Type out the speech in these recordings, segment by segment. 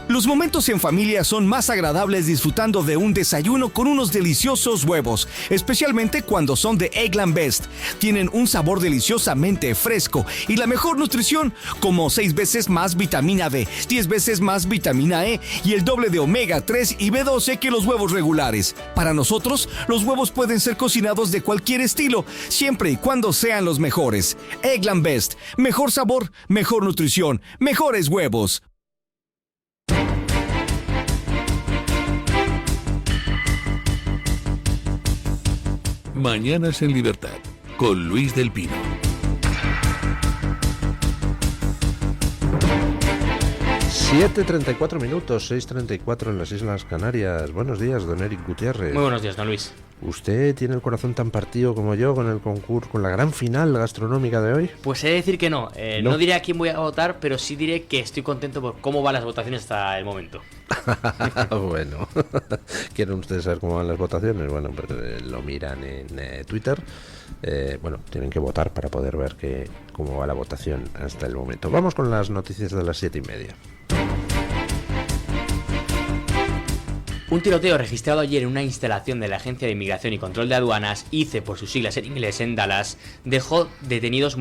Los momentos en familia son más agradables disfrutando de un desayuno con unos deliciosos huevos, especialmente cuando son de Eggland Best. Tienen un sabor deliciosamente fresco y la mejor nutrición, como 6 veces más vitamina D, 10 veces más vitamina E y el doble de omega 3 y B12 que los huevos regulares. Para nosotros, los huevos pueden ser cocinados de cualquier estilo, siempre y cuando sean los mejores. Eggland Best, mejor sabor, mejor nutrición, mejores huevos. Mañanas en Libertad, con Luis del Pino. (7:34 minutos, 6:34 en las Islas Canarias). Buenos días, don Eric Gutiérrez. Muy buenos días, don Luis. ¿Usted tiene el corazón tan partido como yo con el concurso, con la gran final gastronómica de hoy? Pues he de decir que no. No. No diré a quién voy a votar, pero sí diré que estoy contento por cómo van las votaciones hasta el momento. Bueno, ¿quieren ustedes saber cómo van las votaciones? Bueno, pues lo miran en Twitter. Bueno, tienen que votar para poder ver cómo va la votación hasta el momento. Vamos con las noticias de las 7:30. Un tiroteo registrado ayer en una instalación de la Agencia de Inmigración y Control de Aduanas, ICE por sus siglas en inglés, en Dallas, dejó detenidos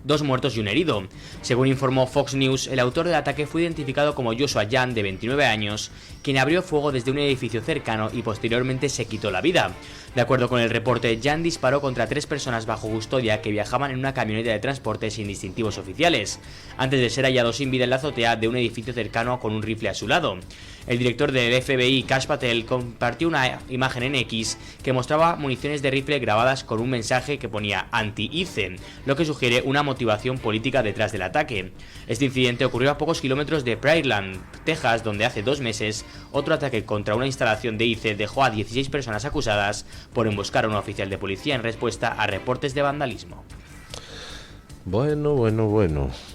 dos muertos y un herido. Según informó Fox News, el autor del ataque fue identificado como Joshua Jan, de 29 años, quien abrió fuego desde un edificio cercano y posteriormente se quitó la vida. De acuerdo con el reporte, Jan disparó contra 3 personas bajo custodia que viajaban en una camioneta de transporte sin distintivos oficiales, antes de ser hallado sin vida en la azotea de un edificio cercano con un rifle a su lado. El director del FBI, Kash Patel, compartió una imagen en X que mostraba municiones de rifle grabadas con un mensaje que ponía anti-ICE, lo que sugiere una motivación política detrás del ataque. Este incidente ocurrió a pocos kilómetros de Prairie, Texas, donde hace 2 meses otro ataque contra una instalación de ICE dejó a 16 personas acusadas por emboscar a un oficial de policía en respuesta a reportes de vandalismo. Bueno,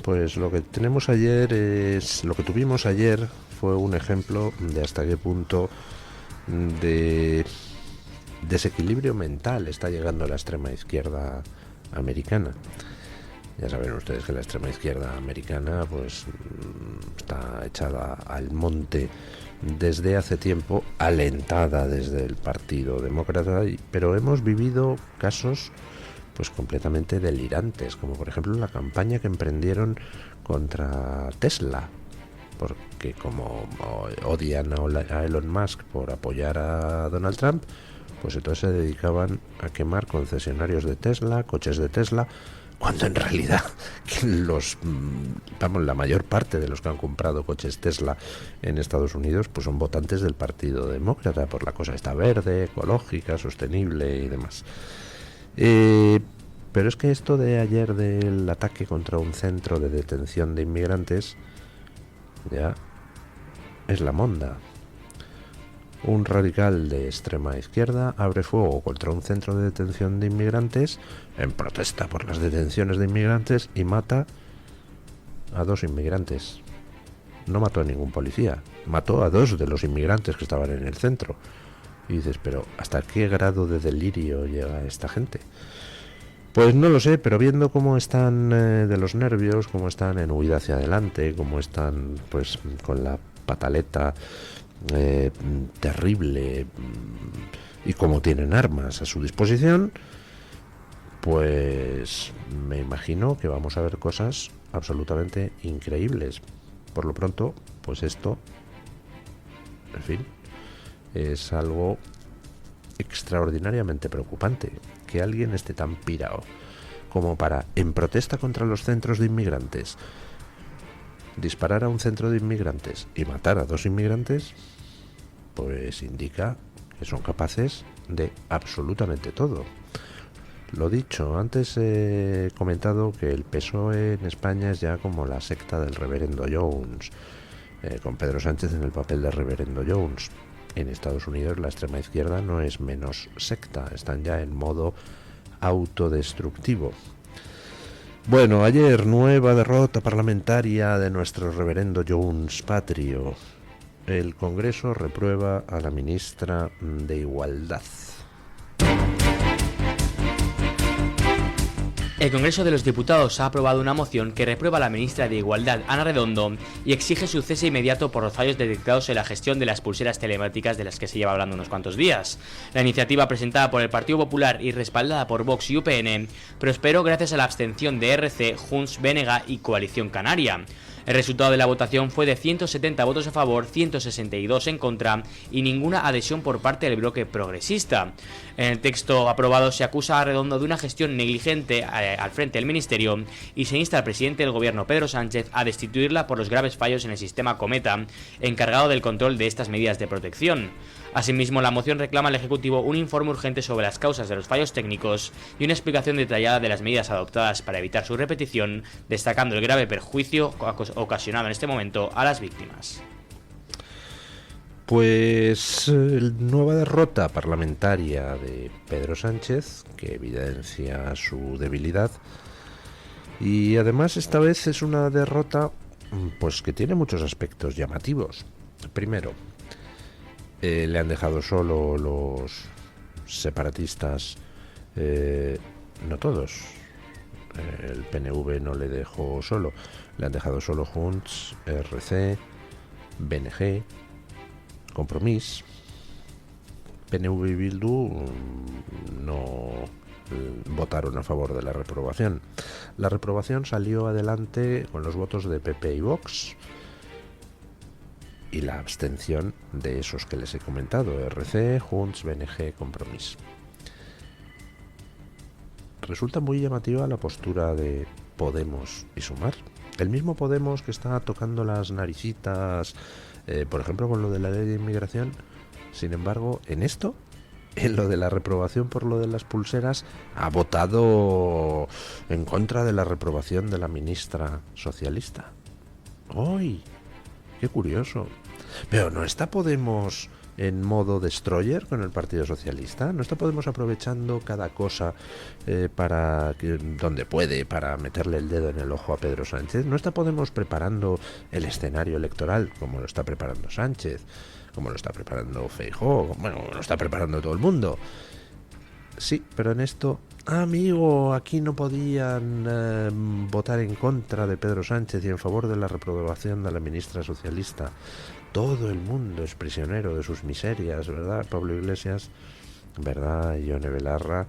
pues lo que tuvimos ayer fue un ejemplo de hasta qué punto de desequilibrio mental está llegando la extrema izquierda americana. Ya saben ustedes que la extrema izquierda americana pues está echada al monte desde hace tiempo, alentada desde el Partido Demócrata, pero hemos vivido casos pues completamente delirantes, como por ejemplo la campaña que emprendieron contra Tesla, porque como odian a Elon Musk por apoyar a Donald Trump, pues entonces se dedicaban a quemar concesionarios de Tesla, coches de Tesla, cuando en realidad la mayor parte de los que han comprado coches Tesla en Estados Unidos pues son votantes del Partido Demócrata, por la cosa esta verde, ecológica, sostenible y demás. Pero es que esto de ayer del ataque contra un centro de detención de inmigrantes ya es la monda. Un radical de extrema izquierda abre fuego contra un centro de detención de inmigrantes en protesta por las detenciones de inmigrantes y mata a 2 inmigrantes. No mató a ningún policía, mató a 2 de los inmigrantes que estaban en el centro. Y dices, pero ¿hasta qué grado de delirio llega esta gente? Pues no lo sé, pero viendo cómo están de los nervios, cómo están en huida hacia adelante, cómo están pues con la pataleta terrible y cómo tienen armas a su disposición, pues me imagino que vamos a ver cosas absolutamente increíbles. Por lo pronto, pues esto, en fin, es algo extraordinariamente preocupante, que alguien esté tan pirado como para, en protesta contra los centros de inmigrantes, disparar a un centro de inmigrantes y matar a 2 inmigrantes, pues indica que son capaces de absolutamente todo. Lo dicho, antes he comentado que el PSOE en España es ya como la secta del reverendo Jones, con Pedro Sánchez en el papel de reverendo Jones. En Estados Unidos la extrema izquierda no es menos secta, están ya en modo autodestructivo. Bueno, ayer nueva derrota parlamentaria de nuestro reverendo Jones patrio. El Congreso reprueba a la ministra de Igualdad. El Congreso de los Diputados ha aprobado una moción que reprueba a la ministra de Igualdad, Ana Redondo, y exige su cese inmediato por los fallos detectados en la gestión de las pulseras telemáticas de las que se lleva hablando unos cuantos días. La iniciativa, presentada por el Partido Popular y respaldada por Vox y UPN, prosperó gracias a la abstención de RC, Junts, BNG y Coalición Canaria. El resultado de la votación fue de 170 votos a favor, 162 en contra y ninguna adhesión por parte del bloque progresista. En el texto aprobado se acusa a Redondo de una gestión negligente al frente del ministerio y se insta al presidente del gobierno, Pedro Sánchez, a destituirla por los graves fallos en el sistema Cometa, encargado del control de estas medidas de protección. Asimismo, la moción reclama al Ejecutivo un informe urgente sobre las causas de los fallos técnicos y una explicación detallada de las medidas adoptadas para evitar su repetición, destacando el grave perjuicio ocasionado en este momento a las víctimas. Pues nueva derrota parlamentaria de Pedro Sánchez, que evidencia su debilidad, y además esta vez es una derrota pues que tiene muchos aspectos llamativos. Primero, le han dejado solo los separatistas, no todos, el PNV no le dejó solo, le han dejado solo Junts, RC, BNG, Compromís. PNV y Bildu no votaron a favor de la reprobación. La reprobación salió adelante con los votos de PP y Vox y la abstención de esos que les he comentado: RC, Junts, BNG, Compromís. Resulta muy llamativa la postura de Podemos y Sumar. El mismo Podemos que está tocando las naricitas, por ejemplo, con lo de la ley de inmigración. Sin embargo, en esto, en lo de la reprobación por lo de las pulseras, ha votado en contra de la reprobación de la ministra socialista. ¡Ay! ¡Qué curioso! Pero ¿no está Podemos en modo destroyer con el Partido Socialista? ¿No está Podemos aprovechando cada cosa para donde puede, para meterle el dedo en el ojo a Pedro Sánchez? ¿No está Podemos preparando el escenario electoral como lo está preparando Sánchez, como lo está preparando Feijóo, bueno, lo está preparando todo el mundo? Sí, pero en esto, amigo, aquí no podían votar en contra de Pedro Sánchez y en favor de la reprobación de la ministra socialista. Todo el mundo es prisionero de sus miserias, ¿verdad, Pablo Iglesias? ¿Verdad, Ione Belarra?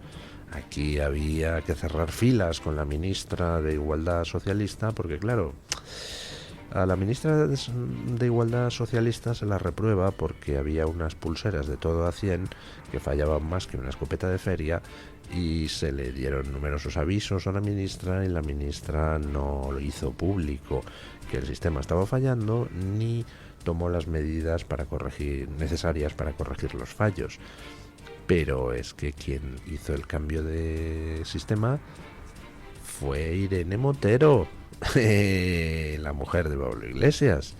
Aquí había que cerrar filas con la ministra de Igualdad socialista, porque claro, a la ministra de Igualdad socialista se la reprueba porque había unas pulseras de todo a 100 que fallaban más que una escopeta de feria, y se le dieron numerosos avisos a la ministra y la ministra no lo hizo público que el sistema estaba fallando ni tomó las medidas necesarias para corregir los fallos. Pero es que quien hizo el cambio de sistema fue Irene Montero, la mujer de Pablo Iglesias.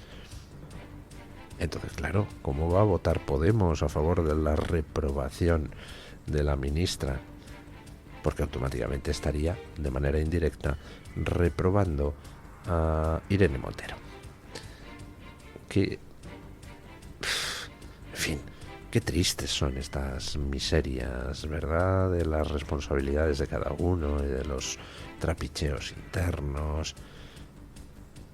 Entonces, claro, ¿cómo va a votar Podemos a favor de la reprobación de la ministra? Porque automáticamente estaría, de manera indirecta, reprobando a Irene Montero. Que, en fin, qué tristes son estas miserias, ¿verdad? De las responsabilidades de cada uno y de los trapicheos internos.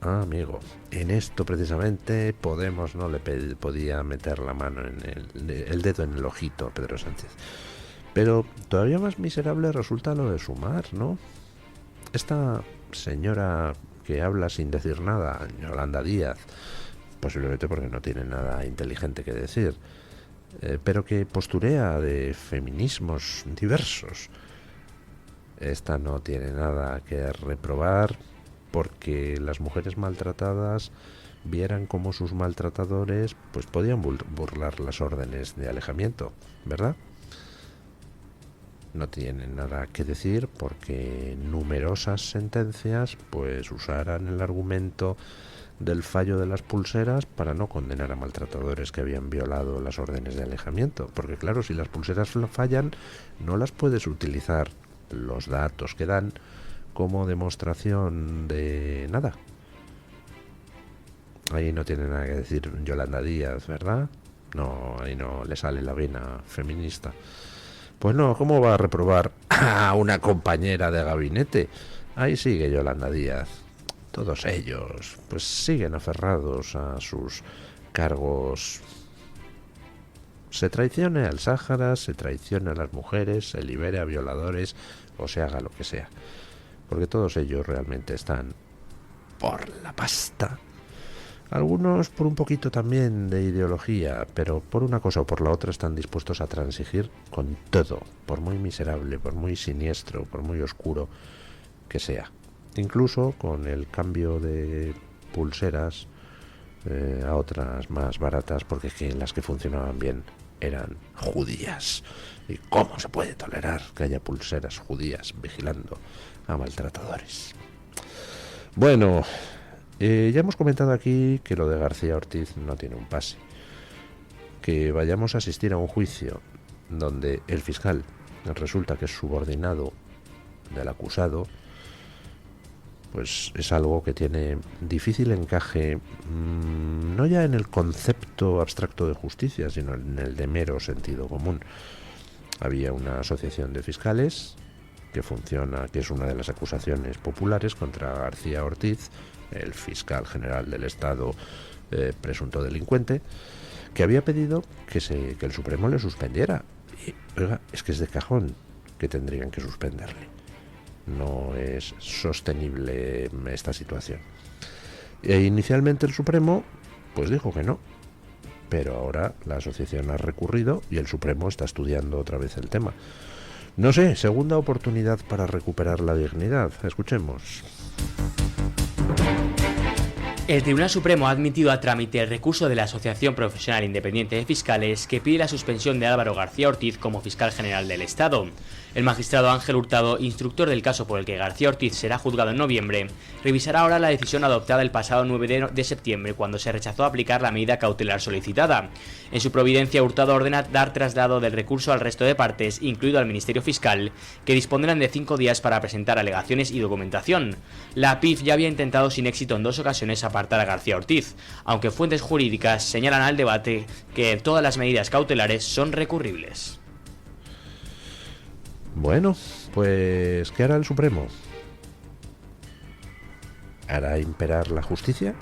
Ah, amigo, en esto precisamente Podemos no le podía meter la mano el dedo en el ojito a Pedro Sánchez. Pero todavía más miserable resulta lo de Sumar, ¿no? Esta señora que habla sin decir nada, Yolanda Díaz, posiblemente porque no tiene nada inteligente que decir, pero que posturea de feminismos diversos. Esta no tiene nada que reprobar porque las mujeres maltratadas vieran cómo sus maltratadores pues podían burlar las órdenes de alejamiento, ¿verdad? No tiene nada que decir porque numerosas sentencias pues usaran el argumento del fallo de las pulseras para no condenar a maltratadores que habían violado las órdenes de alejamiento. Porque claro, si las pulseras fallan, no las puedes utilizar los datos que dan como demostración de nada. Ahí no tiene nada que decir Yolanda Díaz, ¿verdad? No, ahí no le sale la vena feminista. Pues no, ¿cómo va a reprobar a una compañera de gabinete? Ahí sigue Yolanda Díaz. Todos ellos, pues siguen aferrados a sus cargos. Se traicione al Sáhara, se traicione a las mujeres, se libere a violadores o se haga lo que sea. Porque todos ellos realmente están por la pasta. Algunos por un poquito también de ideología, pero por una cosa o por la otra están dispuestos a transigir con todo, por muy miserable, por muy siniestro, por muy oscuro que sea. Incluso con el cambio de pulseras a otras más baratas, porque es que las que funcionaban bien eran judías. ¿Y cómo se puede tolerar que haya pulseras judías vigilando a maltratadores? Bueno, ya hemos comentado aquí que lo de García Ortiz no tiene un pase. Que vayamos a asistir a un juicio donde el fiscal resulta que es subordinado del acusado, pues es algo que tiene difícil encaje, no ya en el concepto abstracto de justicia, sino en el de mero sentido común. Había una asociación de fiscales que funciona, que es una de las acusaciones populares contra García Ortiz, el fiscal general del Estado, presunto delincuente, que había pedido que el Supremo le suspendiera. Y, oiga, es que es de cajón que tendrían que suspenderle. No es sostenible esta situación. Inicialmente el Supremo pues dijo que no, pero ahora la asociación ha recurrido y el Supremo está estudiando otra vez el tema. No sé, segunda oportunidad para recuperar la dignidad. Escuchemos. El Tribunal Supremo ha admitido a trámite el recurso de la Asociación Profesional Independiente de Fiscales que pide la suspensión de Álvaro García Ortiz como fiscal general del Estado. El magistrado Ángel Hurtado, instructor del caso por el que García Ortiz será juzgado en noviembre, revisará ahora la decisión adoptada el pasado 9 de septiembre cuando se rechazó aplicar la medida cautelar solicitada. En su providencia, Hurtado ordena dar traslado del recurso al resto de partes, incluido al Ministerio Fiscal, que dispondrán de 5 días para presentar alegaciones y documentación. La PIF ya había intentado sin éxito en 2 ocasiones apartar a García Ortiz, aunque fuentes jurídicas señalan al debate que todas las medidas cautelares son recurribles. Bueno, pues ¿qué hará el Supremo? ¿Hará imperar la justicia?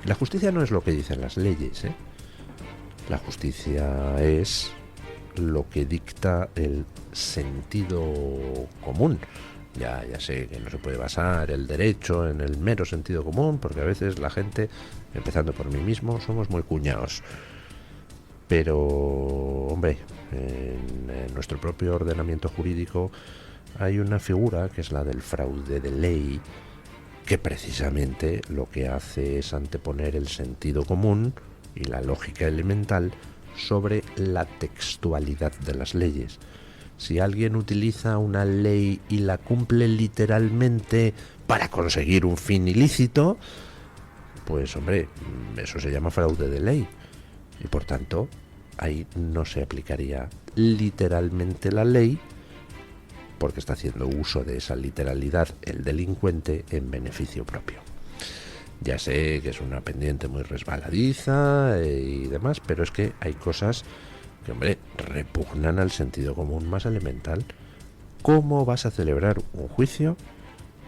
La justicia no es lo que dicen las leyes, ¿eh? La justicia es lo que dicta el sentido común. Ya sé que no se puede basar el derecho en el mero sentido común, porque a veces la gente, empezando por mí mismo, somos muy cuñados. Pero, hombre, en nuestro propio ordenamiento jurídico hay una figura que es la del fraude de ley, que precisamente lo que hace es anteponer el sentido común y la lógica elemental sobre la textualidad de las leyes. Si alguien utiliza una ley y la cumple literalmente para conseguir un fin ilícito, pues hombre, eso se llama fraude de ley. Y por tanto, ahí no se aplicaría literalmente la ley, porque está haciendo uso de esa literalidad el delincuente en beneficio propio. Ya sé que es una pendiente muy resbaladiza y demás, pero es que hay cosas que, hombre, repugnan al sentido común más elemental. ¿Cómo vas a celebrar un juicio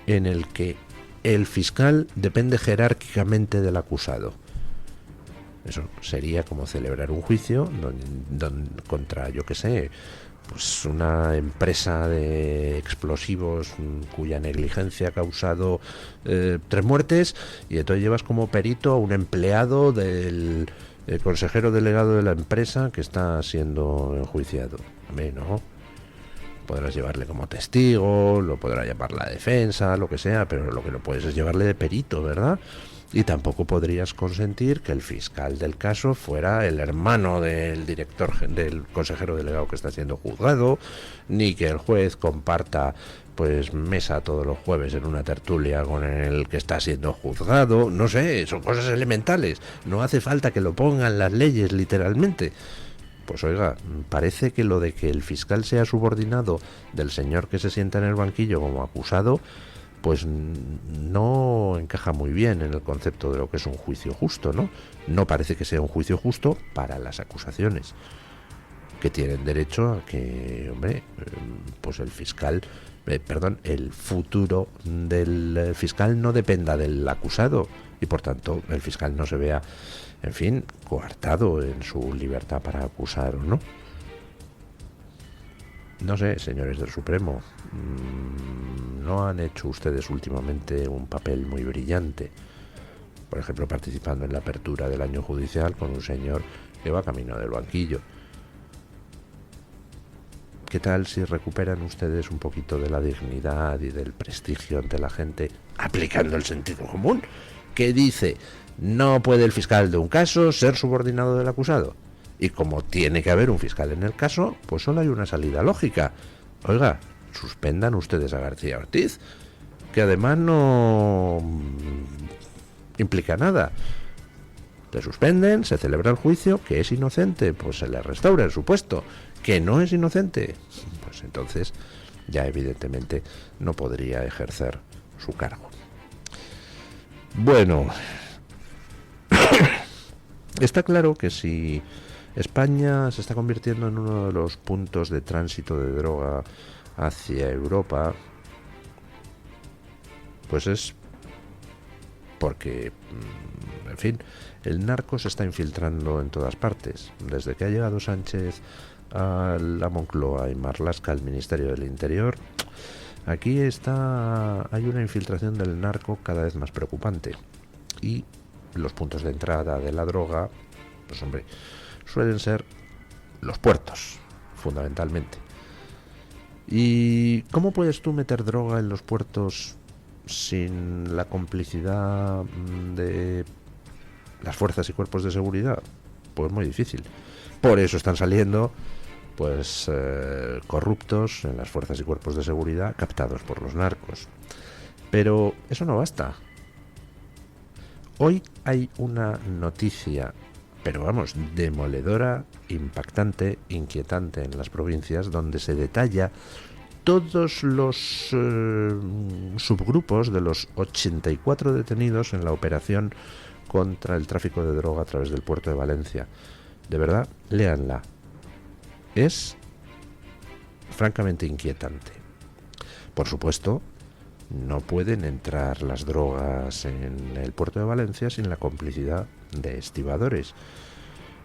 en el que el fiscal depende jerárquicamente del acusado? Eso sería como celebrar un juicio contra, yo qué sé, pues una empresa de explosivos cuya negligencia ha causado 3 muertes, y entonces llevas como perito a un empleado del consejero delegado de la empresa que está siendo enjuiciado. A mí no. Podrás llevarle como testigo, lo podrá llamar la defensa, lo que sea, pero lo que no puedes es llevarle de perito, ¿verdad? Y tampoco podrías consentir que el fiscal del caso fuera el hermano del del consejero delegado que está siendo juzgado, ni que el juez comparta pues mesa todos los jueves en una tertulia con el que está siendo juzgado. No sé, son cosas elementales. No hace falta que lo pongan las leyes literalmente. Pues oiga, parece que lo de que el fiscal sea subordinado del señor que se sienta en el banquillo como acusado, pues no encaja muy bien en el concepto de lo que es un juicio justo, ¿no? No parece que sea un juicio justo para las acusaciones. que tienen derecho a que, hombre, pues el fiscal, el futuro del fiscal no dependa del acusado y por tanto el fiscal no se vea, en fin, coartado en su libertad para acusar o no. No sé, señores del Supremo, no han hecho ustedes últimamente un papel muy brillante. Por ejemplo, participando en la apertura del año judicial con un señor que va camino del banquillo. ¿Qué tal si recuperan ustedes un poquito de la dignidad y del prestigio ante la gente, aplicando el sentido común, que dice, no puede el fiscal de un caso ser subordinado del acusado? Y como tiene que haber un fiscal en el caso, pues solo hay una salida lógica. Oiga, suspendan ustedes a García Ortiz, que además no implica nada. Le suspenden, se celebra el juicio, que es inocente, pues se le restaura en su puesto. Que no es inocente, pues entonces ya evidentemente no podría ejercer su cargo. Bueno, está claro que si España se está convirtiendo en uno de los puntos de tránsito de droga hacia Europa, pues es porque, en fin, el narco se está infiltrando en todas partes. Desde que ha llegado Sánchez a la Moncloa y Marlaska al Ministerio del Interior, aquí hay una infiltración del narco cada vez más preocupante. Y los puntos de entrada de la droga, pues hombre, suelen ser los puertos, fundamentalmente. ¿Y cómo puedes tú meter droga en los puertos sin la complicidad de las fuerzas y cuerpos de seguridad? Pues muy difícil. Por eso están saliendo pues corruptos en las fuerzas y cuerpos de seguridad captados por los narcos. Pero eso no basta. Hoy hay una noticia, pero vamos, demoledora, impactante, inquietante en las provincias, donde se detalla todos los subgrupos de los 84 detenidos en la operación contra el tráfico de droga a través del puerto de Valencia. De verdad, léanla. Es francamente inquietante. Por supuesto, no pueden entrar las drogas en el puerto de Valencia sin la complicidad de estibadores.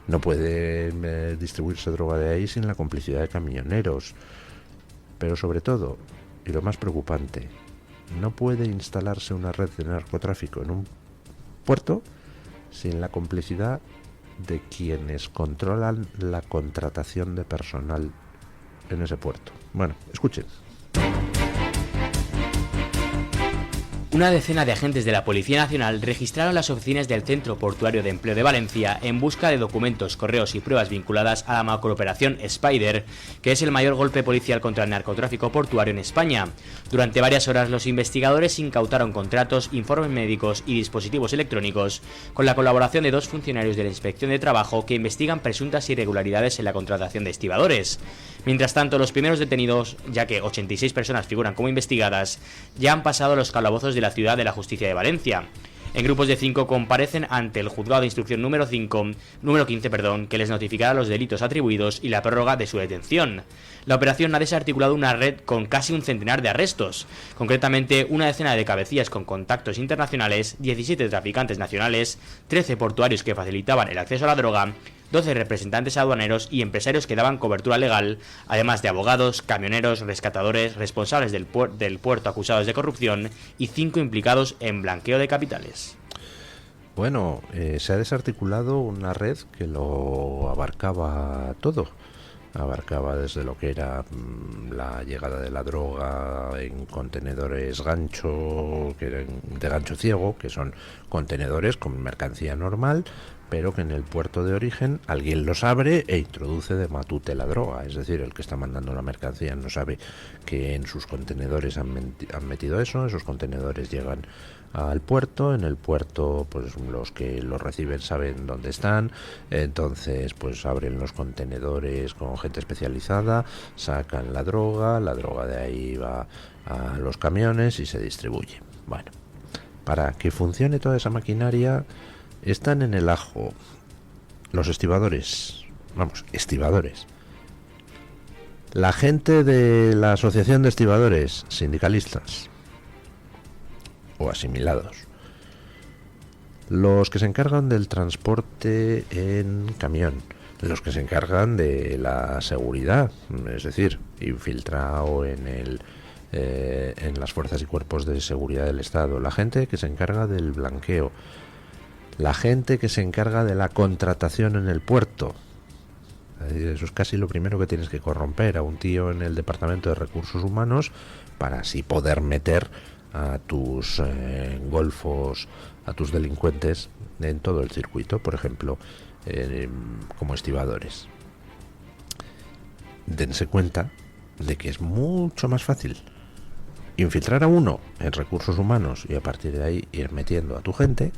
No puede distribuirse droga de ahí sin la complicidad de camioneros. Pero sobre todo, y lo más preocupante, no puede instalarse una red de narcotráfico en un puerto sin la complicidad de quienes controlan la contratación de personal en ese puerto. Bueno, escuchen. Una decena de agentes de la Policía Nacional registraron las oficinas del Centro Portuario de Empleo de Valencia en busca de documentos, correos y pruebas vinculadas a la macrooperación Spider, que es el mayor golpe policial contra el narcotráfico portuario en España. Durante varias horas los investigadores incautaron contratos, informes médicos y dispositivos electrónicos con la colaboración de 2 funcionarios de la Inspección de Trabajo que investigan presuntas irregularidades en la contratación de estibadores. Mientras tanto, los primeros detenidos, ya que 86 personas figuran como investigadas, ya han pasado a los calabozos de la Ciudad de la Justicia de Valencia. En grupos de 5 comparecen ante el juzgado de instrucción número 15, que les notificará los delitos atribuidos y la prórroga de su detención. La operación ha desarticulado una red con casi un centenar de arrestos, concretamente una decena de cabecillas con contactos internacionales, 17 traficantes nacionales, 13 portuarios que facilitaban el acceso a la droga, 12 representantes aduaneros y empresarios que daban cobertura legal, además de abogados, camioneros, rescatadores, responsables del puerto acusados de corrupción y 5 implicados en blanqueo de capitales. Bueno, se ha desarticulado una red que lo abarcaba todo. Abarcaba desde lo que era la llegada de la droga en contenedores gancho, que eran de gancho ciego, que son contenedores con mercancía normal, pero que en el puerto de origen alguien los abre e introduce de matute la droga. Es decir, el que está mandando la mercancía no sabe que en sus contenedores han metido eso. Esos contenedores llegan al puerto, en el puerto pues los que los reciben saben dónde están, entonces pues abren los contenedores con gente especializada, sacan la droga de ahí va a los camiones y se distribuye. Bueno, para que funcione toda esa maquinaria están en el ajo los estibadores, La gente de la Asociación de Estibadores, sindicalistas o asimilados. Los que se encargan del transporte en camión, los que se encargan de la seguridad, es decir, infiltrado en las fuerzas y cuerpos de seguridad del Estado, la gente que se encarga del blanqueo, la gente que se encarga de la contratación en el puerto. Eso es casi lo primero que tienes que corromper, a un tío en el Departamento de Recursos Humanos para así poder meter a tus golfos, a tus delincuentes en todo el circuito, por ejemplo, como estibadores. Dense cuenta de que es mucho más fácil infiltrar a uno en recursos humanos y a partir de ahí ir metiendo a tu gente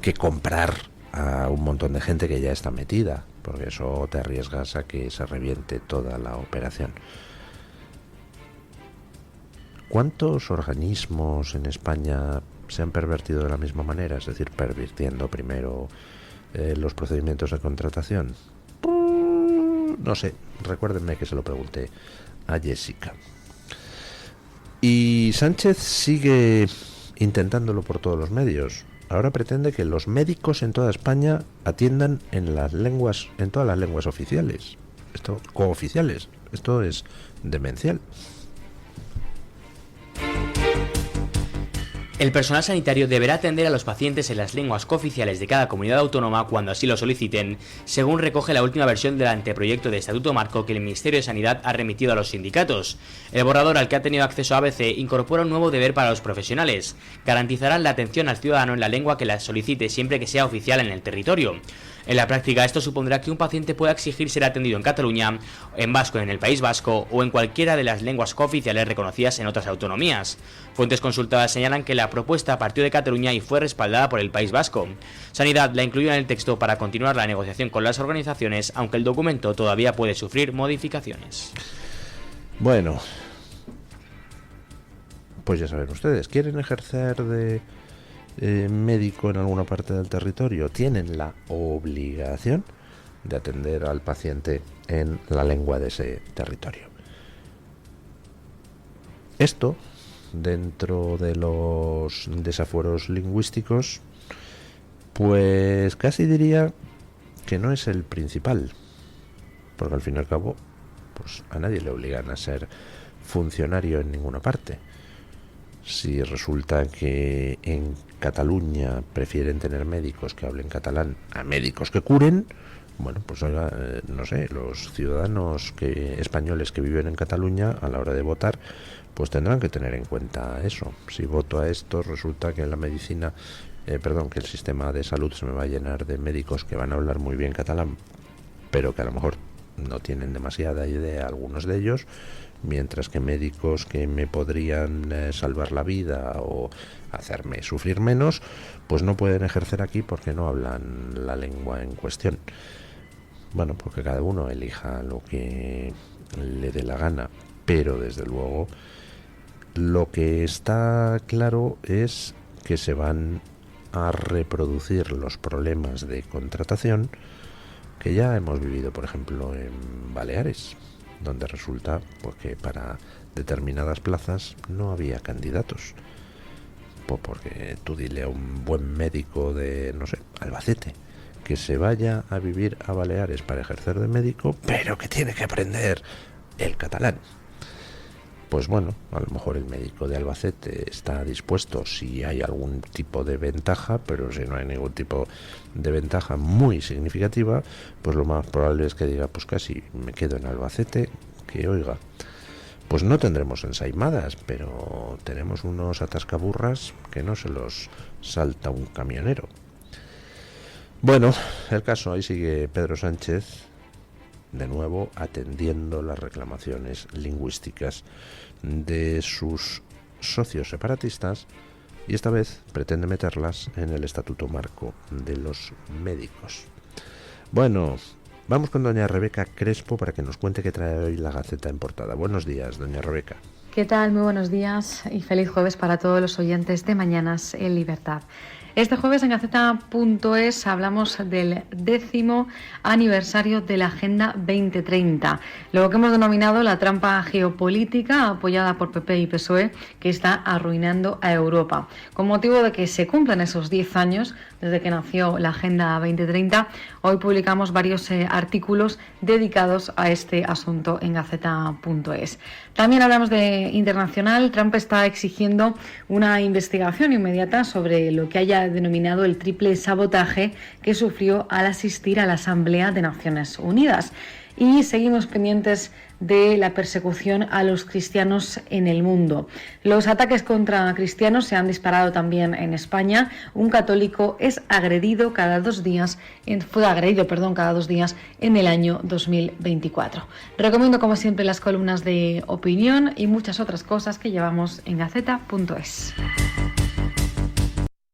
que comprar a un montón de gente que ya está metida, porque eso te arriesgas a que se reviente toda la operación. ¿Cuántos organismos en España se han pervertido de la misma manera? Es decir, pervirtiendo primero los procedimientos de contratación. No sé, recuérdenme que se lo pregunté a Jessica. Y Sánchez sigue intentándolo por todos los medios. Ahora pretende que los médicos en toda España atiendan en todas las lenguas oficiales. Cooficiales. Esto es demencial. El personal sanitario deberá atender a los pacientes en las lenguas cooficiales de cada comunidad autónoma cuando así lo soliciten, según recoge la última versión del anteproyecto de Estatuto Marco que el Ministerio de Sanidad ha remitido a los sindicatos. El borrador al que ha tenido acceso ABC incorpora un nuevo deber para los profesionales. Garantizarán la atención al ciudadano en la lengua que la solicite siempre que sea oficial en el territorio. En la práctica, esto supondrá que un paciente pueda exigir ser atendido en Cataluña, en vasco en el País Vasco o en cualquiera de las lenguas cooficiales reconocidas en otras autonomías. Fuentes consultadas señalan que la propuesta partió de Cataluña y fue respaldada por el País Vasco. Sanidad la incluyó en el texto para continuar la negociación con las organizaciones, aunque el documento todavía puede sufrir modificaciones. Bueno, pues ya saben ustedes, ¿quieren ejercer de médico en alguna parte del territorio? Tienen la obligación de atender al paciente en la lengua de ese territorio. Esto, dentro de los desafueros lingüísticos, pues casi diría que no es el principal, porque al fin y al cabo pues a nadie le obligan a ser funcionario en ninguna parte. Si resulta que en Cataluña prefieren tener médicos que hablen catalán a médicos que curen, bueno, pues oiga, no sé, los ciudadanos españoles que viven en Cataluña a la hora de votar, pues tendrán que tener en cuenta eso. Si voto a esto, resulta que la medicina, que el sistema de salud se me va a llenar de médicos que van a hablar muy bien catalán, pero que a lo mejor no tienen demasiada idea algunos de ellos, mientras que médicos que me podrían salvar la vida o hacerme sufrir menos, pues no pueden ejercer aquí porque no hablan la lengua en cuestión. Bueno, porque cada uno elija lo que le dé la gana, pero desde luego lo que está claro es que se van a reproducir los problemas de contratación que ya hemos vivido, por ejemplo, en Baleares, donde resulta pues, que para determinadas plazas no había candidatos. Pues porque tú dile a un buen médico de, no sé, Albacete, que se vaya a vivir a Baleares para ejercer de médico, pero que tiene que aprender el catalán. Pues bueno, a lo mejor el médico de Albacete está dispuesto si hay algún tipo de ventaja, pero si no hay ningún tipo de ventaja muy significativa, pues lo más probable es que diga, pues casi me quedo en Albacete, que oiga, pues no tendremos ensaimadas, pero tenemos unos atascaburras que no se los salta un camionero. Bueno, el caso, ahí sigue Pedro Sánchez, de nuevo atendiendo las reclamaciones lingüísticas de sus socios separatistas y esta vez pretende meterlas en el Estatuto Marco de los médicos. Bueno, vamos con doña Rebeca Crespo para que nos cuente qué trae hoy la Gaceta en portada. Buenos días, doña Rebeca. ¿Qué tal? Muy buenos días y feliz jueves para todos los oyentes de Mañanas en Libertad. Este jueves en Gaceta.es hablamos del 10º aniversario de la Agenda 2030, lo que hemos denominado la trampa geopolítica apoyada por PP y PSOE que está arruinando a Europa. Con motivo de que se cumplan esos 10 años desde que nació la Agenda 2030, hoy publicamos varios artículos dedicados a este asunto en Gaceta.es. También hablamos de internacional. Trump está exigiendo una investigación inmediata sobre lo que haya denominado el triple sabotaje que sufrió al asistir a la Asamblea de Naciones Unidas. Y seguimos pendientes de la persecución a los cristianos en el mundo. Los ataques contra cristianos se han disparado también en España. Un católico es agredido cada 2 días, fue agredido cada 2 días en el año 2024. Recomiendo como siempre las columnas de opinión y muchas otras cosas que llevamos en Gaceta.es.